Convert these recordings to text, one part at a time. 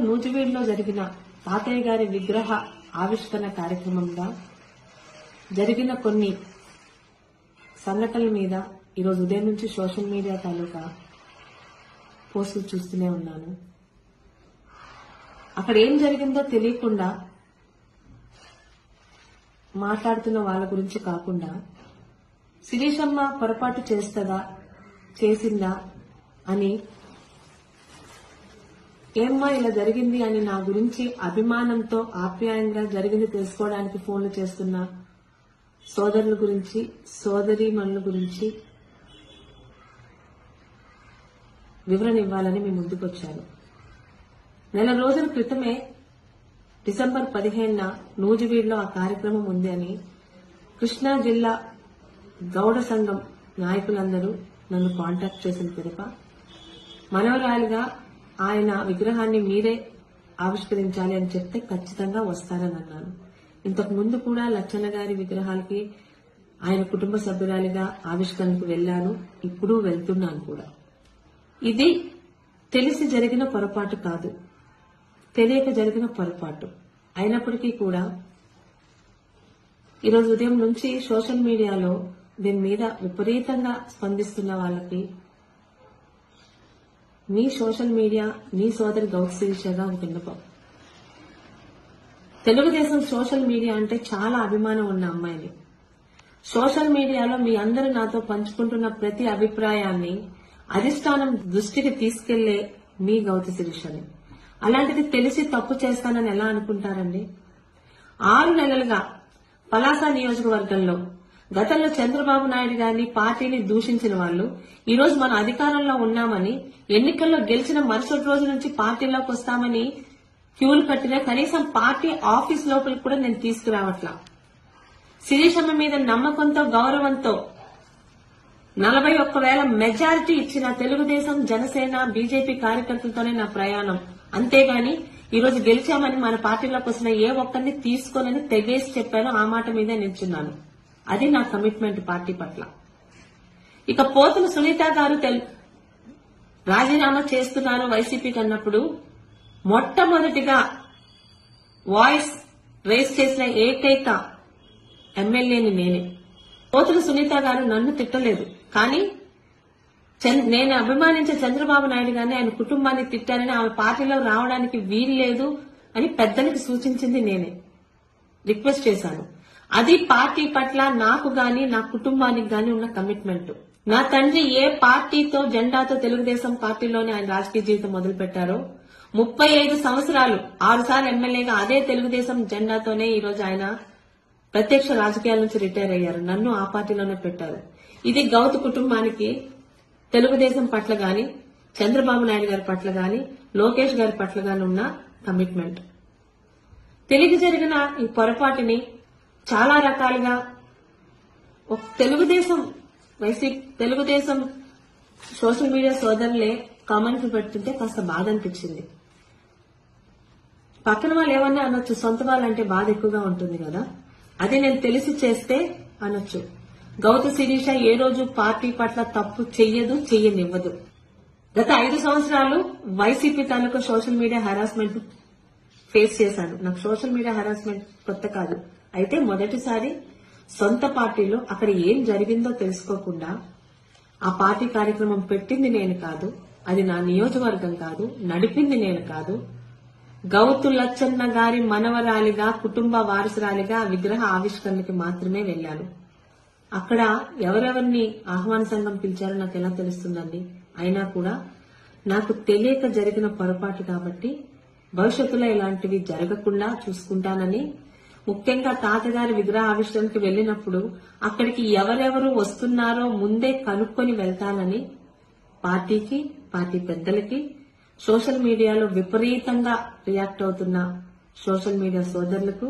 నూజివీడులో జరిగిన తాతయ్య గారి విగ్రహ ఆవిష్కరణ కార్యక్రమంగా జరిగిన కొన్ని సంఘటనల మీద ఈరోజు ఉదయం నుంచి సోషల్ మీడియా తాలూకా పోస్టులు చూస్తూనే ఉన్నాను. అక్కడ ఏం జరిగిందో తెలియకుండా మాట్లాడుతున్న వాళ్ళ గురించి కాకుండా శిరీషమ్మ పొరపాటు చేసిందా అని ఏమ్మా ఇలా జరిగింది అని నా గురించి అభిమానంతో ఆప్యాయంగా జరిగింది తెలుసుకోవడానికి ఫోన్లు చేస్తున్న సోదరుల గురించి సోదరీమణుల గురించి వివరణ ఇవ్వాలని మీ ముందుకొచ్చాను. నెల రోజుల క్రితమే డిసెంబర్ 15న నూజివీడులో ఆ కార్యక్రమం ఉంది అని కృష్ణా జిల్లా గౌడ సంఘం నాయకులందరూ నన్ను కాంటాక్ట్ చేసిన పిదప మనవరాలిగా ఆయన విగ్రహాన్ని మీరే ఆవిష్కరించాలి అని చెప్తే ఖచ్చితంగా వస్తారని అన్నాను. ఇంతకు ముందు కూడా లచ్చన్న గారి విగ్రహాలకి ఆయన కుటుంబ సభ్యురాలిగా ఆవిష్కరణకు వెళ్లాను, ఇప్పుడు వెళ్తున్నాను కూడా. ఇది తెలిసి జరిగిన పొరపాటు కాదు, తెలియక జరిగిన పొరపాటు. అయినప్పటికీ కూడా ఈరోజు ఉదయం నుంచి సోషల్ మీడియాలో దీని మీద విపరీతంగా స్పందిస్తున్న వాళ్ళకి మీ సోషల్ మీడియా మీ సోదరి గౌతు శిరీషగా ఒక విన్నపం. తెలుగుదేశం సోషల్ మీడియా అంటే చాలా అభిమానం ఉన్న అమ్మాయిని. సోషల్ మీడియాలో మీ అందరూ నాతో పంచుకుంటున్న ప్రతి అభిప్రాయాన్ని అధిష్టానం దృష్టికి తీసుకెళ్లే మీ గౌతు శిరీషని. అలాంటిది తెలిసి తప్పు చేస్తానని ఎలా అనుకుంటారండి? 6 నెలలుగా పలాస నియోజకవర్గంలో గతంలో చంద్రబాబు నాయుడు గారిని పార్టీని దూషించిన వాళ్ళు ఈరోజు మన అధికారంలో ఉన్నామని ఎన్నికల్లో గెలిచిన మరుసటి రోజు నుంచి పార్టీలోకి వస్తామని క్యూలు కట్టినా కనీసం పార్టీ ఆఫీస్ లోపలికి కూడా నేను తీసుకురావట్లా. శిరీషమ్మ మీద నమ్మకంతో గౌరవంతో 41,000 మెజారిటీ ఇచ్చిన తెలుగుదేశం జనసేన బీజేపీ కార్యకర్తలతోనే నా ప్రయాణం. అంతేగాని ఈరోజు గెలిచామని మన పార్టీలోకి వచ్చిన ఏ ఒక్కరిని తీసుకోనని తెగేసి చెప్పాను. ఆ మాట మీదే నిల్చున్నాను. అది నా కమిట్మెంట్ పార్టీ పట్ల. ఇక పోతున్న సునీత గారు రాజీనామా చేస్తున్నారు వైసీపీకి అన్నప్పుడు మొట్టమొదటిగా వాయిస్ రేస్ చేసిన ఏకైక ఎమ్మెల్యేని నేనే. పోతున్న సునీత గారు నన్ను తిట్టలేదు, కానీ నేను అభిమానించే చంద్రబాబు నాయుడు గారిని ఆయన కుటుంబాన్ని తిట్టారని ఆమె పార్టీలో రావడానికి వీల్లేదు అని పెద్దలకు సూచించింది నేనే. రిక్వెస్ట్ చేశాను. అది పార్టీ పట్ల నాకు గాని నా కుటుంబానికి గాని ఉన్న కమిట్మెంట్. నా తండ్రి ఏ పార్టీతో జెండాతో తెలుగుదేశం పార్టీలోనే ఆయన రాజకీయ జీవితం మొదలు పెట్టారో 35 సంవత్సరాలు 6 సార్లు ఎమ్మెల్యేగా అదే తెలుగుదేశం జెండాతోనే ఈరోజు ఆయన ప్రత్యక్ష రాజకీయాల నుంచి రిటైర్ అయ్యారు. నన్ను ఆ పార్టీలోనే పెట్టారు. ఇది గౌతు కుటుంబానికి తెలుగుదేశం పట్ల గాని చంద్రబాబు నాయుడు గారి పట్ల గాని లోకేష్ గారి పట్ల గాని ఉన్న కమిట్మెంట్. తెలిసి జరిగిన ఈ పొరపాటుని చాలా రకాలుగా తెలుగుదేశం సోషల్ మీడియా సోదరులే కామెంట్లు పెడుతుంటే కాస్త బాధ అనిపించింది. పక్కన వాళ్ళు ఏమన్నా అనొచ్చు, సొంత వాళ్ళంటే బాధ ఎక్కువగా ఉంటుంది కదా, అది నేను తెలిసి చేస్తే అనొచ్చు. గౌతు శిరీష ఏ రోజు పార్టీ పట్ల తప్పు చెయ్యనివ్వదు. గత 5 సంవత్సరాలు వైసీపీ తాలూకా సోషల్ మీడియా హెరాస్మెంట్ ఫేస్ చేశాను. నాకు సోషల్ మీడియా హెరాస్మెంట్ కొత్త కాదు. అయితే మొదటిసారి సొంత పార్టీలో అక్కడ ఏం జరిగిందో తెలుసుకోకుండా ఆ పార్టీ కార్యక్రమం పెట్టింది నేను కాదు, అది నా నియోజకవర్గం కాదు, నడిపింది నేను కాదు. గౌతు లచ్చన్న గారి మనవరాలిగా కుటుంబ వారసురాలిగా విగ్రహ ఆవిష్కరణకి మాత్రమే వెళ్లాను. అక్కడ ఎవరెవరిని ఆహ్వాన సంఘం పిలిచారో నాకు ఎలా తెలుస్తుందండి? అయినా కూడా నాకు తెలియక జరిగిన పొరపాటు కాబట్టి భవిష్యత్తులో ఇలాంటివి జరగకుండా చూసుకుంటానని, ముఖ్యంగా తాతగారి విగ్రహ ఆవిష్కరణకి వెళ్లినప్పుడు అక్కడికి ఎవరెవరు వస్తున్నారో ముందే కనుక్కొని వెళ్తానని పార్టీకి, పార్టీ పెద్దలకి, సోషల్ మీడియాలో విపరీతంగా రియాక్ట్ అవుతున్న సోషల్ మీడియా సోదరులకు,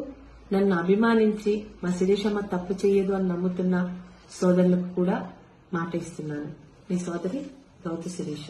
నన్ను అభిమానించి మా శిరీషమ్మ తప్పు చేయదు అని నమ్ముతున్న సోదరులకు కూడా మాట ఇస్తున్నాను. మీ సోదరి గౌతు శిరీష.